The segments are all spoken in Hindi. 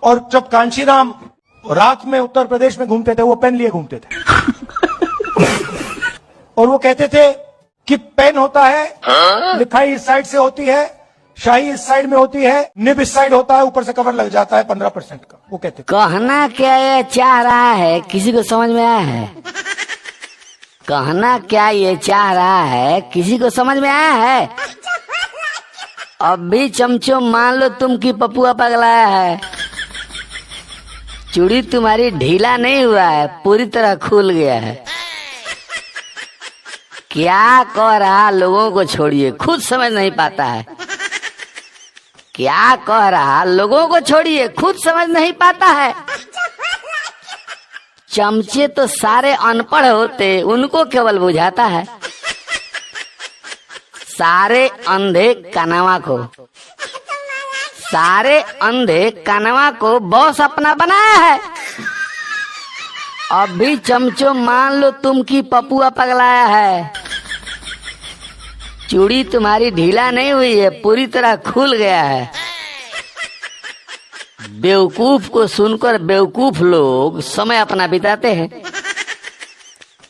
और जब कांशीराम रात में उत्तर प्रदेश में घूमते थे, वो पेन लिए घूमते थे। और वो कहते थे कि पेन होता है, लिखाई इस साइड से होती है, शाही इस साइड में होती है, निब इस साइड होता है, ऊपर से कवर लग जाता है 15% का। वो कहते थे। कहना क्या ये चाह रहा है, किसी को समझ में आया है? कहना क्या ये चाह रहा है, किसी को समझ में आया है? अब भी चमचो मान लो तुम की पपुआ पगलाया है, चूड़ी तुम्हारी ढीला नहीं हुआ है, पूरी तरह खुल गया है। क्या कह रहा लोगों को छोड़िए, खुद समझ नहीं पाता है। क्या कह रहा लोगों को छोड़िए, खुद समझ नहीं पाता है। चमचे तो सारे अनपढ़ होते, उनको केवल बुझाता है। सारे अंधे कानवा को, सारे अंधे कानवा को बॉस अपना बनाया है। अब भी चमचो मान लो तुम की पपुआ पगलाया है, चूड़ी तुम्हारी ढीला नहीं हुई है, पूरी तरह खुल गया है। बेवकूफ को सुनकर बेवकूफ लोग समय अपना बिताते हैं।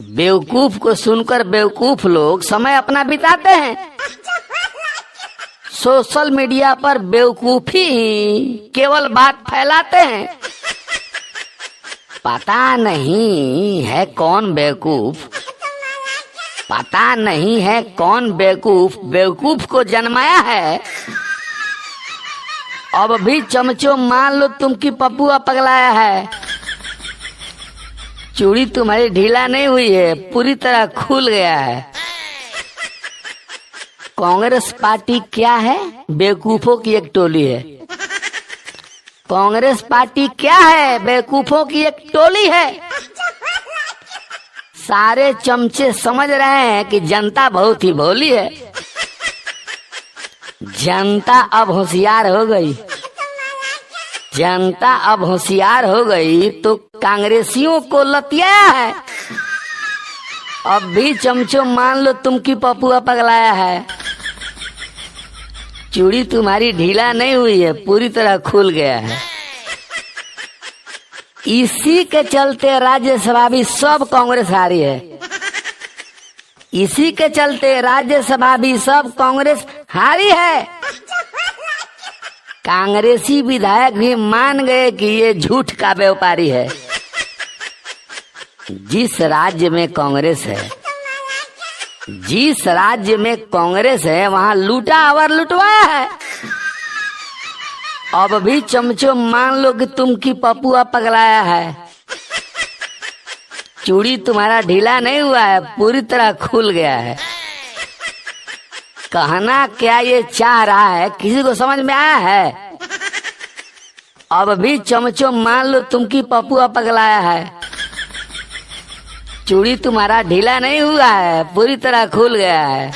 बेवकूफ को सुनकर बेवकूफ लोग समय अपना बिताते हैं। सोशल मीडिया पर बेवकूफी केवल बात फैलाते हैं। पता नहीं है कौन बेवकूफ, पता नहीं है कौन बेवकूफ बेवकूफ को जन्माया है। अब भी चमचो मान लो तुम की पपुआ पगलाया है, चूड़ी तुम्हारी ढीला नहीं हुई है, पूरी तरह खुल गया है। कांग्रेस पार्टी क्या है? बेवकूफों की एक टोली है। कांग्रेस पार्टी क्या है? बेवकूफों की एक टोली है। सारे चमचे समझ रहे हैं कि जनता बहुत ही भोली है। जनता अब होशियार हो गई, जनता अब होशियार हो गई तो कांग्रेसियों को लतियाया है। अब भी चमचो मान लो तुम की पपुआ पगलाया है, चूड़ी तुम्हारी ढीला नहीं हुई है, पूरी तरह खुल गया है। इसी के चलते राज्यसभा भी सब कांग्रेस हारी है। इसी के चलते राज्यसभा भी सब कांग्रेस हारी है। कांग्रेसी विधायक भी मान गए कि ये झूठ का व्यापारी है। जिस राज्य में कांग्रेस है, जिस राज्य में कांग्रेस है, वहाँ लूटा और लुटवाया है। अब भी चमचो मान लो कि तुम की पपुआ पगलाया है, चूड़ी तुम्हारा ढीला नहीं हुआ है, पूरी तरह खुल गया है। कहना क्या ये चाह रहा है, किसी को समझ में आया है? अब भी चमचो मान लो तुम की पपुआ पगलाया है, चूड़ी तुम्हारा ढीला नहीं हुआ है, पूरी तरह खुल गया है।